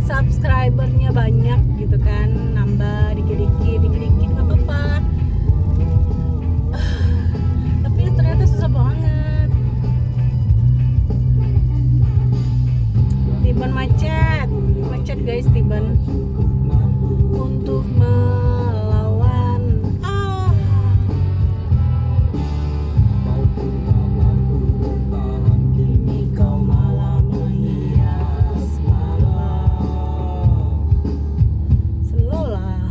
subscribernya banyak gitu kan, nambah dikit-dikit nggak apa-apa. Tapi ternyata susah banget. Tiban macet guys, Tiban untuk melawan ini kau malah menghias malam. Slow lah.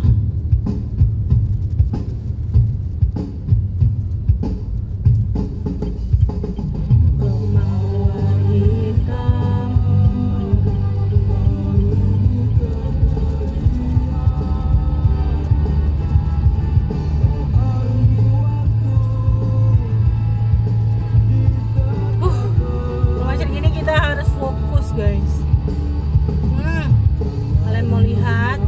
Gelombang luar hitam. Kita harus fokus guys. Kalian mau lihat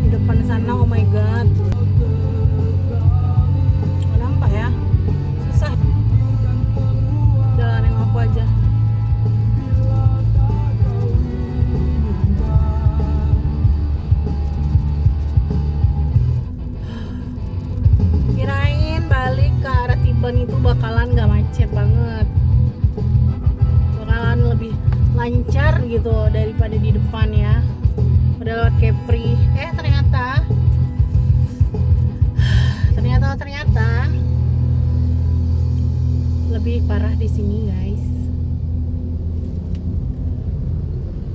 di depan sana, oh my god, oh, nampak ya, susah. Jalan yang aku aja. Kirain balik ke arah Tiban itu bakalan gak macet banget, lebih lancar gitu daripada di depan ya. Udah lewat Kepri, ternyata lebih parah di sini guys.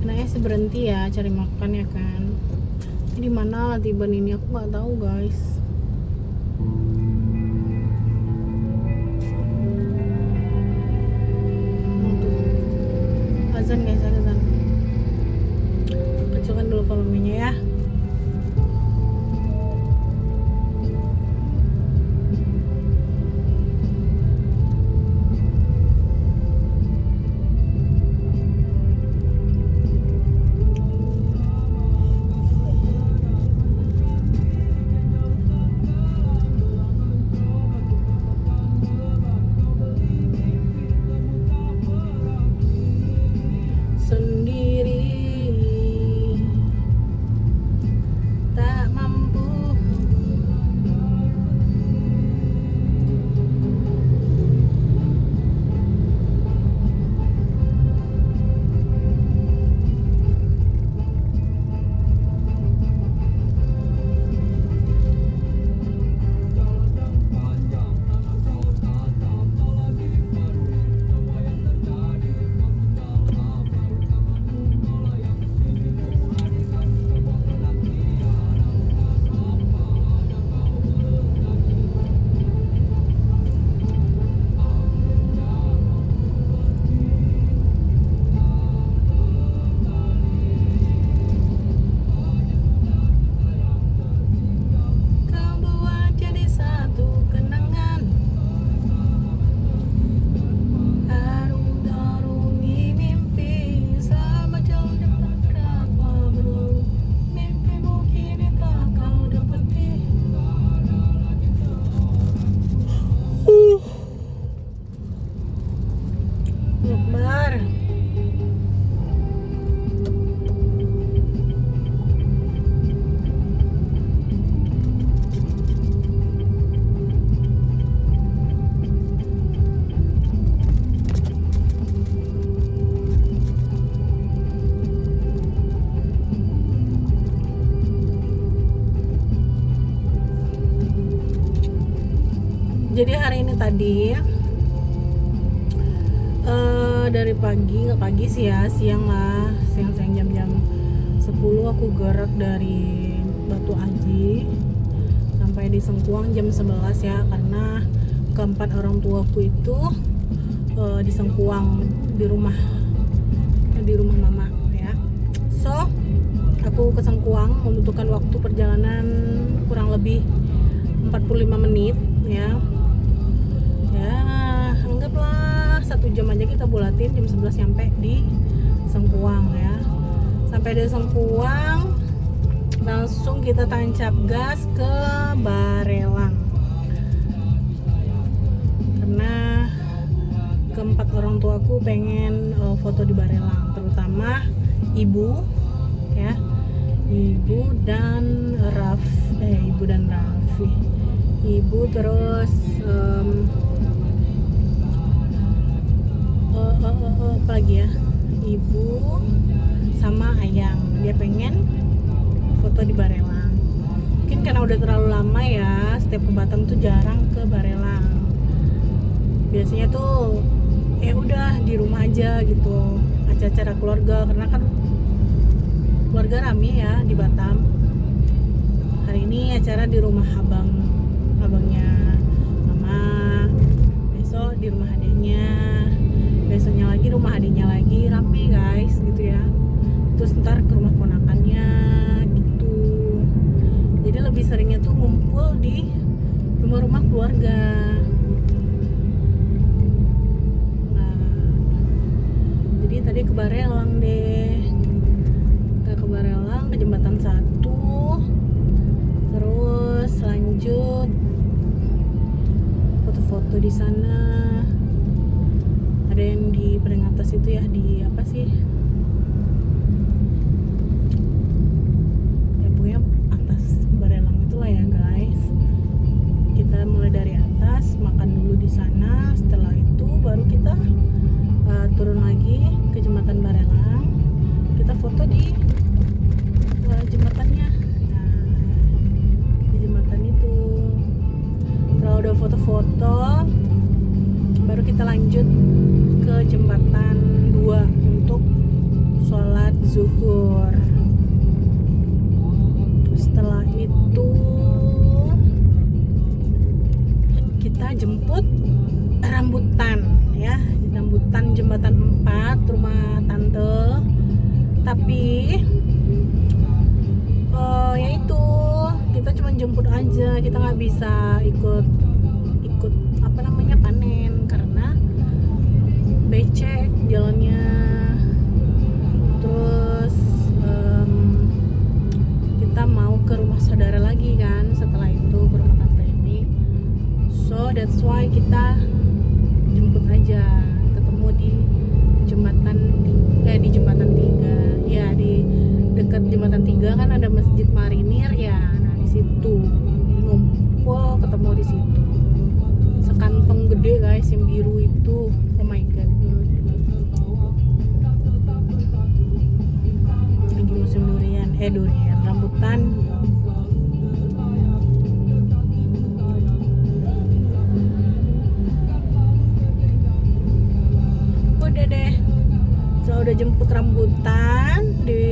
Nah biasa berhenti ya cari makan ya kan. Ini di mana Latiban ini aku nggak tahu guys. Azan guys, azan. Kecilkan dulu volumenya ya. Sendiri tak mampu. Kau buat jadi satu kenangan, arungi mimpi selama jauh depan berapa berlalu. Mimpimu kini tak kau dapati. Akbar. Jadi hari ini tadi dari pagi, nggak pagi sih ya, siang lah, siang jam-jam 10 aku gerak dari Batu Aji sampai di Sengkuang jam 11 ya, karena keempat orang tuaku itu di Sengkuang, di rumah mama ya. So aku ke Sengkuang membutuhkan waktu perjalanan kurang lebih 45 menit ya. Anggaplah 1 jam aja kita bulatin, jam 11 nyampe di Sengkuang ya. Sampai di Sengkuang langsung kita tancap gas ke Barelang, karena keempat orang tuaku pengen foto di Barelang, terutama ibu ya, ibu dan Raffi, ibu terus apa lagi ya, ibu sama Ayang, dia pengen foto di Barelang. Mungkin karena udah terlalu lama ya, setiap ke Batam tuh jarang ke Barelang. Biasanya tuh ya udah di rumah aja gitu, acara-acara keluarga, karena kan keluarga rame ya di Batam. Hari ini acara di rumah abangnya mama, besok di rumah adiknya, besoknya lagi rumah adiknya lagi, rame guys gitu ya. Terus ntar ke rumah ponakannya gitu. Jadi lebih seringnya tuh ngumpul di rumah-rumah keluarga. Nah, jadi tadi ke Barelang deh, kita ke Barelang, ke Jembatan 1, terus lanjut foto-foto di sana. Ada yang di paling atas itu ya, di apa sih, ya pokoknya atas Barelang itulah ya guys. Kita mulai dari atas, makan dulu di sana, setelah itu baru kita turun lagi ke Jembatan Barelang, kita foto di jembatannya. Nah, di jembatan itu setelah udah foto-foto baru kita lanjut ke jembatan 2 untuk jemput rambutan ya, rambutan jembatan 4 rumah tante. Tapi ya itu kita cuma jemput aja, kita nggak bisa ikut apa namanya panen karena becek jalannya. Terus kita mau ke rumah saudara lagi kan setelah itu, ke rumah tante ini. So that's why kita jemput aja, ketemu di jembatan 3 ya, di dekat jembatan 3 kan ada Masjid Marinir ya. Nah di situ ngumpul, ketemu di situ. Sekantong gede guys yang biru itu, oh my god. Lagi musim durian rambutan. Udah deh, so udah jemput rambutan di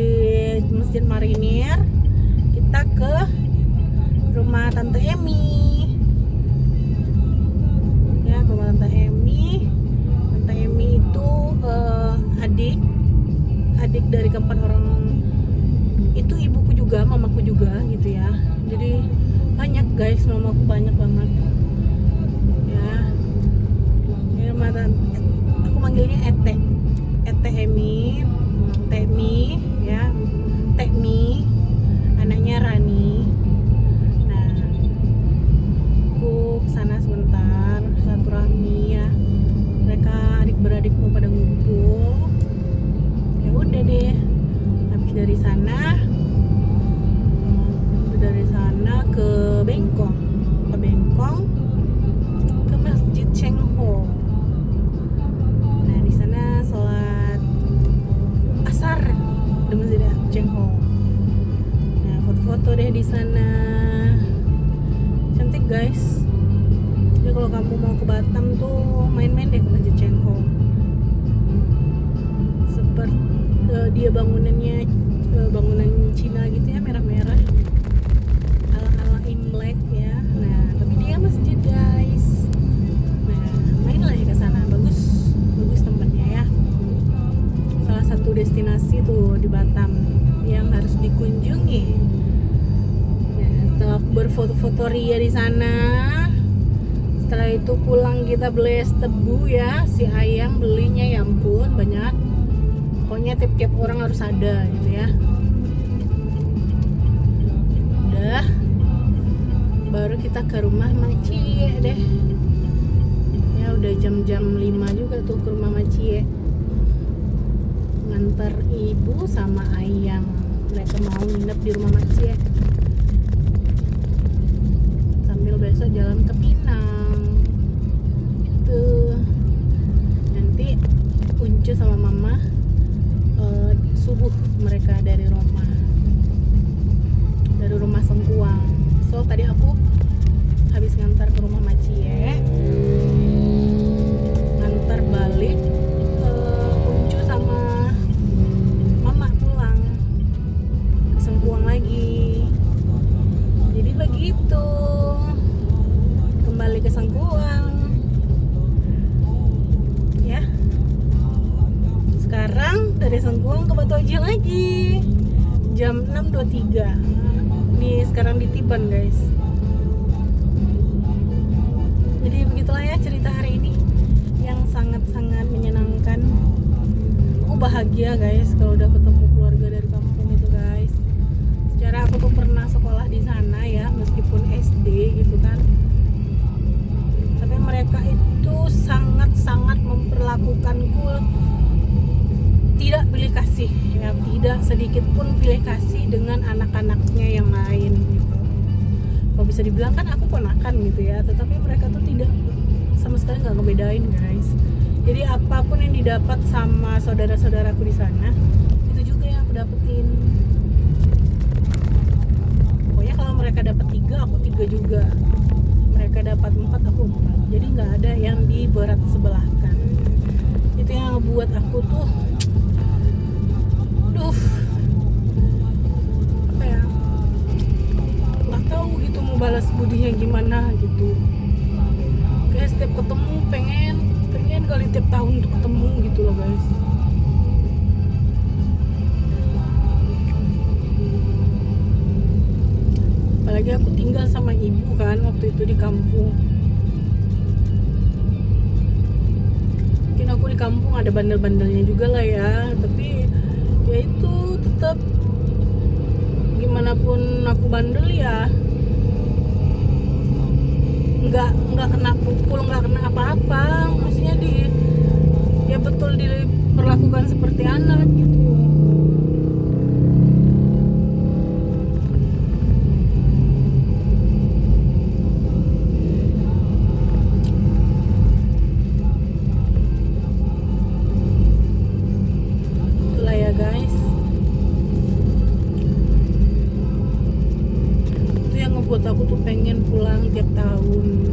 Masjid Marinir, kita ke rumah Tante Emi ya, ke rumah Tante Emi. Tante Emi itu adik dari keempat orang itu, ibuku juga, mamaku juga gitu ya. Jadi banyak guys, mamaku banyak banget ya. Ini rumah tante, aku manggilnya Ete Emi, Temi ya, Temi, anaknya Rani. Nah, aku kesana sebentar silaturahmi ya. Mereka adik beradik mau pada ngumpul. Ya udah deh. Habis dari sana ke Bengkong, ke Masjid Cheng Ho. Nah di sana sholat asar di Masjid Cheng Ho. Nah foto-foto deh di sana, cantik guys. Jadi kalau kamu mau ke Batam tuh main-main deh ke Masjid Cheng Ho. Seperti dia bangunannya bangunan Cina gitu ya, merah-merah, ala-ala Imlek ya. Nah tapi dia masjid guys. Nah mainlah ke sana, bagus tempatnya ya. Salah satu destinasi tuh di Batam yang harus dikunjungi. Nah setelah berfoto-foto ria di sana, setelah itu pulang kita beli es tebu ya, si Ayang belinya ya ampun banyak. Pokoknya tiap orang harus ada gitu ya. Udah, baru kita ke rumah Macie deh. Ya udah jam 5 juga tuh ke rumah Macie. Ngantar ibu sama Ayang, mereka mau nginep di rumah Macie. Sambil besok jalan ke Pinang. Itu nanti Uncu sama Mama subuh mereka dari rumah Sengkuang. So tadi aku habis ngantar ke rumah Macie, ngantar balik Uncu sama Mama pulang ke Sengkuang lagi. Jadi begitu, kembali ke Sengkuang ya. Sekarang dari Sengkuang ke Batu Haji lagi jam 6.23. Nih sekarang di Tiban guys. Jadi begitulah ya cerita hari ini yang sangat-sangat menyenangkan. Aku bahagia guys kalau udah ketemu keluarga dari kampung itu guys. Secara aku tuh pernah sekolah di sana ya, meskipun SD gitu kan. Tapi mereka itu sangat-sangat memperlakukanku tidak pilih kasih ya, tidak sedikit pun pilih kasih dengan anak-anaknya yang lain gitu. Kalau bisa dibilang kan aku ponakan gitu ya, tetapi mereka tuh tidak, sama sekali nggak ngebedain guys. Jadi apapun yang didapat sama saudara-saudaraku di sana, itu juga yang aku dapetin. Pokoknya kalau mereka dapat 3, aku 3 juga. Mereka dapat 4, aku 4. Jadi nggak ada yang diberat sebelahkan. Itu yang ngebuat aku tuh apa ya, nggak tahu gitu mau balas budinya gimana gitu. Oke, kayak setiap ketemu pengen kali tiap tahun untuk ketemu gitu loh guys. Apalagi aku tinggal sama ibu kan waktu itu di kampung. Mungkin aku di kampung ada bandel-bandelnya juga lah ya, tapi ya itu tetap gimana pun aku bandel ya nggak kena pukul, nggak kena apa-apa, maksudnya ya betul diperlakukan seperti anak gitu. Itulah ya guys, itu yang ngebuat aku tuh pengen pulang tiap tahun.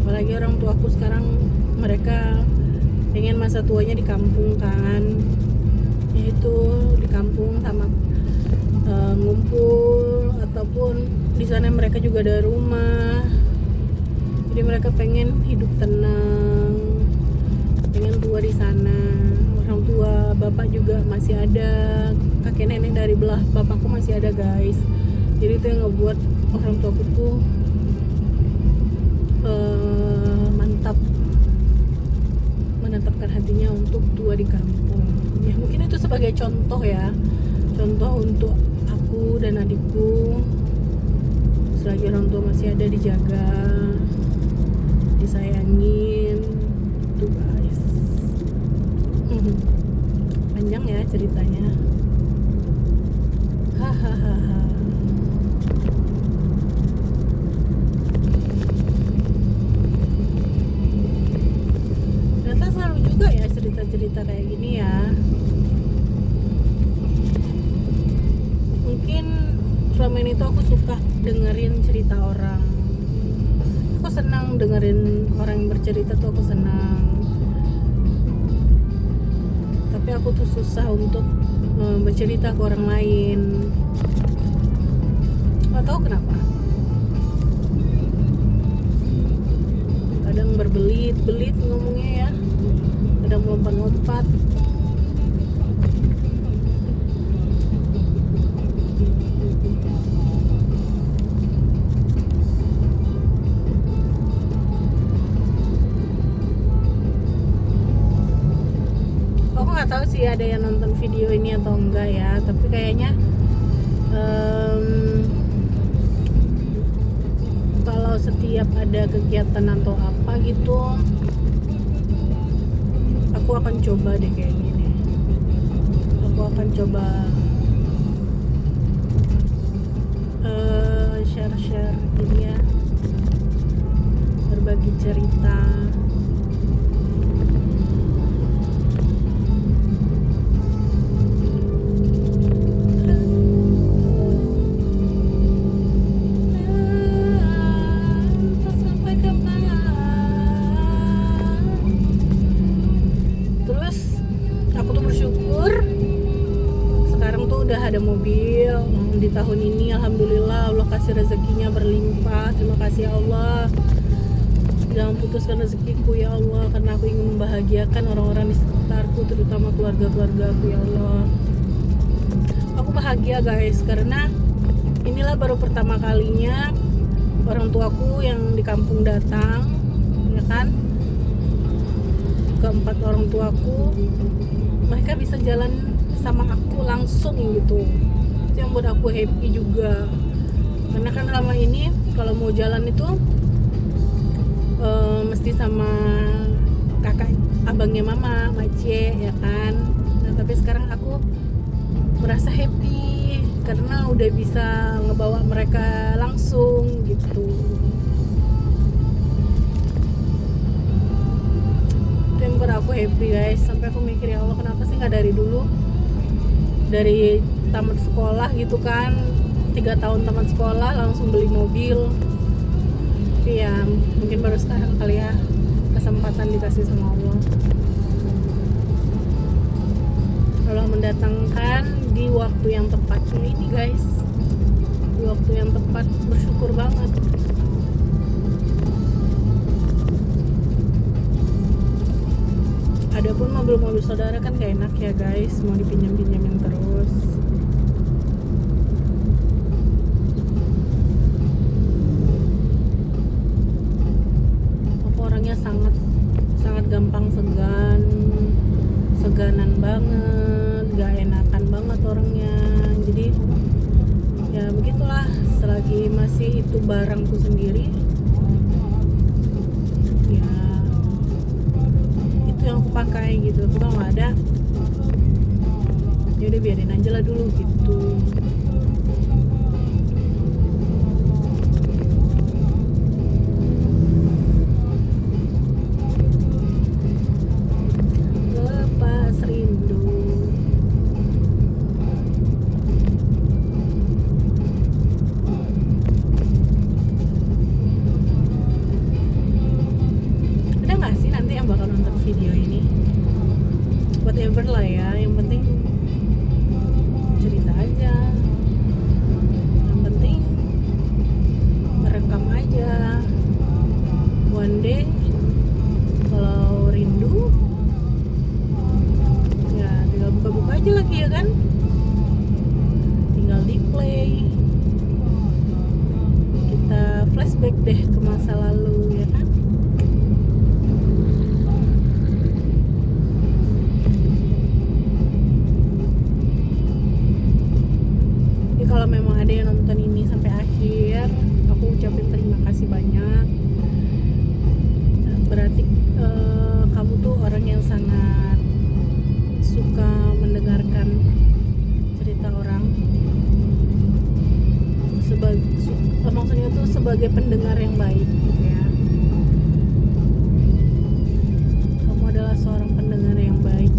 Apalagi orang tua aku sekarang, mereka pengen masa tuanya di kampung kan, yaitu di kampung sama ngumpul, ataupun di sana mereka juga ada rumah, jadi mereka pengen hidup tenang, pengen tua di sana. Orang tua bapak juga masih ada, kakek nenek dari belah bapakku masih ada guys. Jadi itu yang ngebuat orang tua aku tuh menetapkan hatinya untuk tua di kampung. Ya mungkin itu sebagai contoh ya, contoh untuk aku dan adikku, selagi orang tua masih ada dijaga, disayangin, tuh guys. Panjang ya ceritanya. Hahaha. Ternyata seru juga ya cerita-cerita kayak gini ya. Mungkin selama ini tuh aku suka dengerin cerita orang. Aku senang dengerin orang yang bercerita tuh, aku senang. Tapi aku tuh susah untuk bercerita ke orang lain. Gak tahu kenapa. Kadang berbelit-belit ngomongnya ya, kadang melompat-lompat. Aku nggak tahu sih ada yang nonton video ini atau enggak ya, tapi kayaknya kalau setiap ada kegiatan atau apa gitu, aku akan coba deh kayak gini. Aku akan coba share ini ya, berbagi cerita. Ada mobil di tahun ini, alhamdulillah Allah kasih rezekinya berlimpah. Terima kasih ya Allah, jangan putuskan rezekiku ya Allah, karena aku ingin membahagiakan orang-orang di sekitarku, terutama keluarga-keluarga aku ya Allah. Aku bahagia guys, karena inilah baru pertama kalinya orang tuaku yang di kampung datang, ya kan, keempat orang tuaku, mereka bisa jalan sama aku langsung gitu. Itu yang buat aku happy juga, karena kan selama ini kalau mau jalan itu mesti sama kakak abangnya mama, Macie ya kan. Nah tapi sekarang aku merasa happy karena udah bisa ngebawa mereka langsung gitu. Itu yang buat aku happy guys, sampai aku mikir ya Allah, kenapa sih nggak dari dulu, dari tamat sekolah gitu kan, 3 tahun tamat sekolah langsung beli mobil. Tapi ya mungkin baru sekarang kali ya kesempatan dikasih sama Allah. Allah mendatangkan di waktu yang tepat ini guys. waktu yang tepat, bersyukur banget. Adapun mobil-mobil saudara kan gak enak ya guys, mau dipinjam-pinjamin terus. Aku orangnya sangat gampang seganan banget, gak enakan banget orangnya. Jadi ya begitulah, selagi masih itu barangku sendiri, ya itu yang aku pakai gitu. Kalau nggak ada, ya udah biarin aja lah dulu gitu. Lepas rindu. Ada nggak sih nanti yang bakal nonton video ini? Whatever lah ya, yang penting cerita aja, yang penting merekam aja. One day kalau rindu ya tinggal buka-buka aja lagi ya kan, tinggal di play, kita flashback deh ke masa lalu ya kan. Kalau memang ada yang nonton ini sampai akhir, aku ucapin terima kasih banyak. Berarti kamu tuh orang yang sangat suka mendengarkan cerita orang. Maksudnya tuh sebagai pendengar yang baik gitu ya. Kamu adalah seorang pendengar yang baik.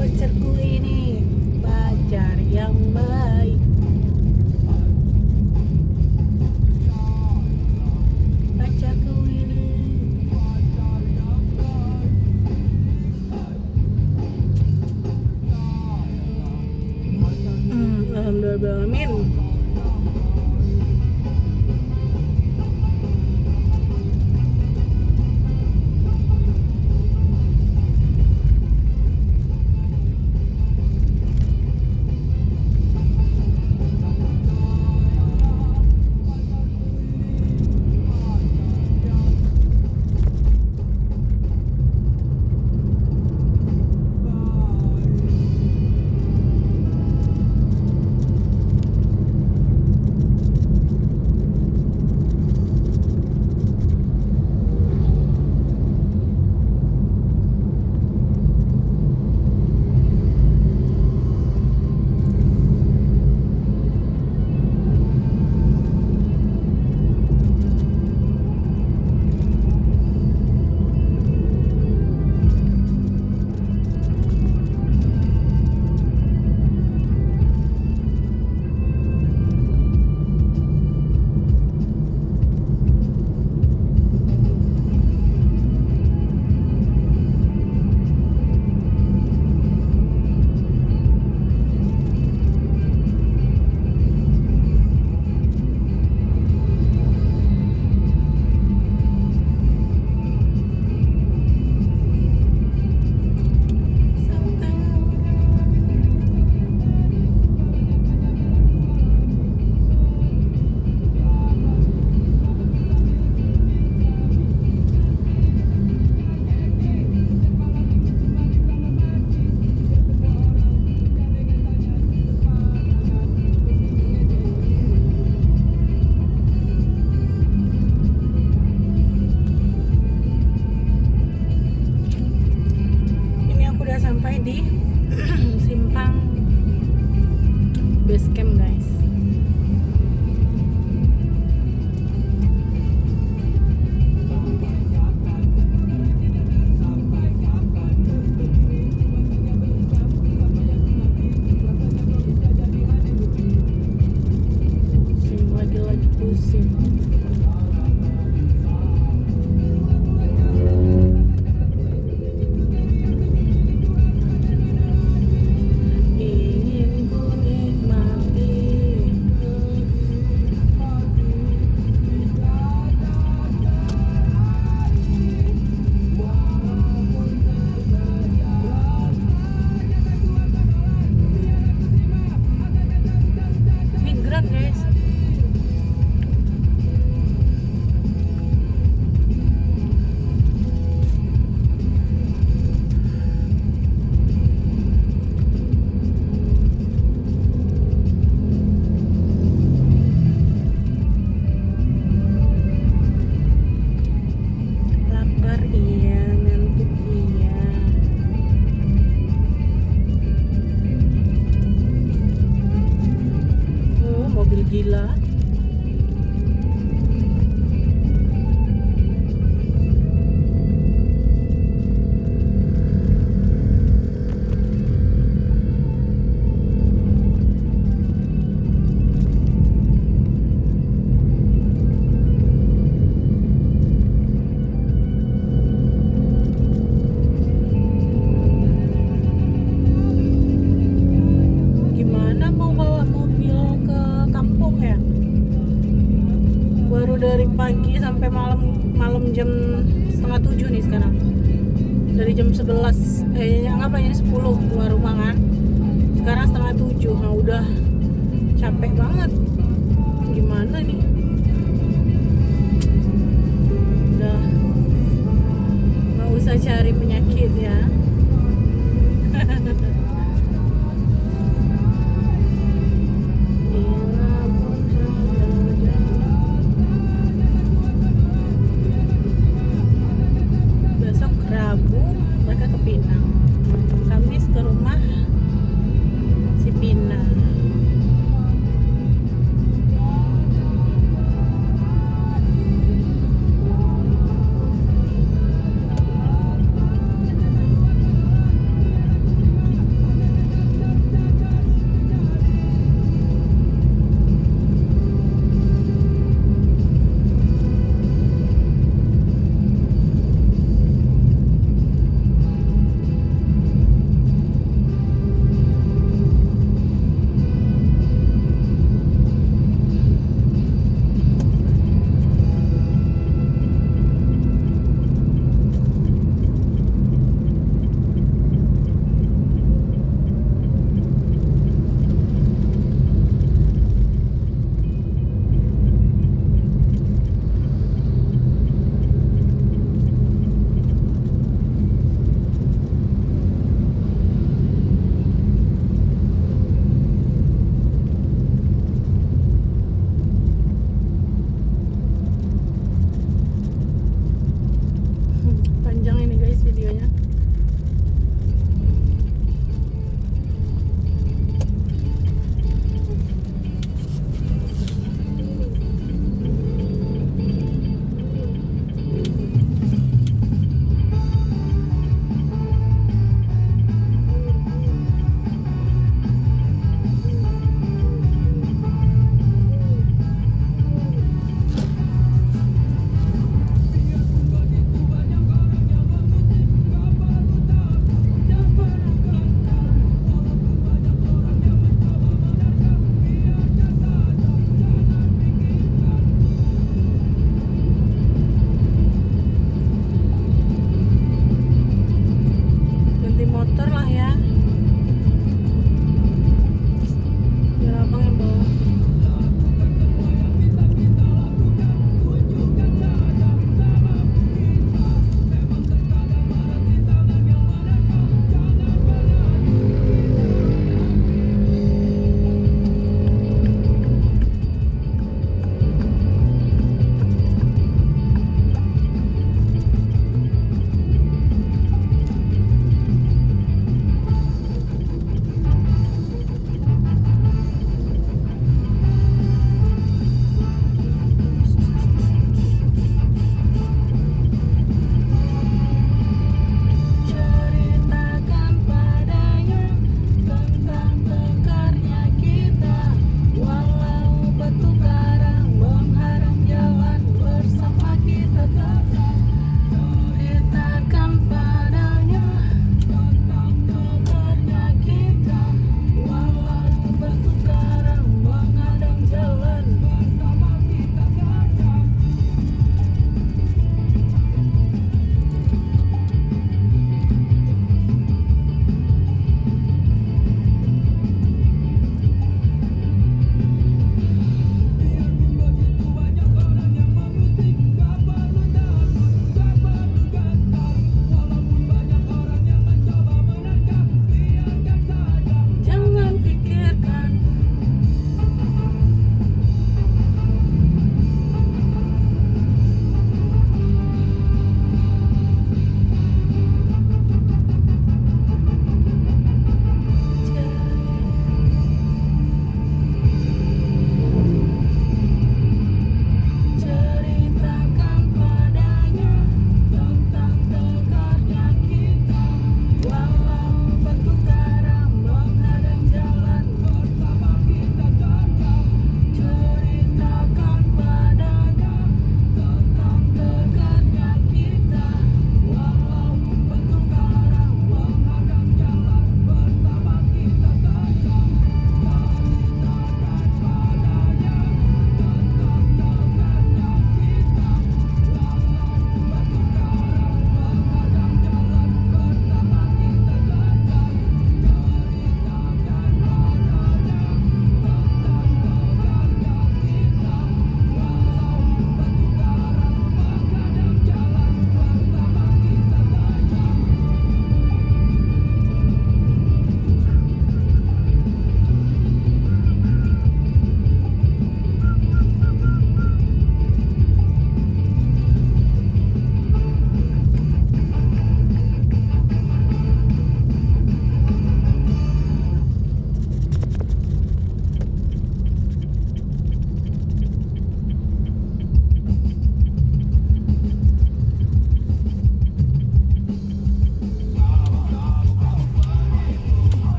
Pacarku ini pacar yang baik. Pacarku ini alhamdulillah, amin. gila. Gimana mau bawa mobil ke kampung ya? Baru dari pagi sampai malam jam setengah 7 nih sekarang. Dari jam 11 ngapain 10 keluar rumah kan. Sekarang setengah 7. Nah udah capek banget. Gimana nih? Udah nggak usah cari penyakit ya.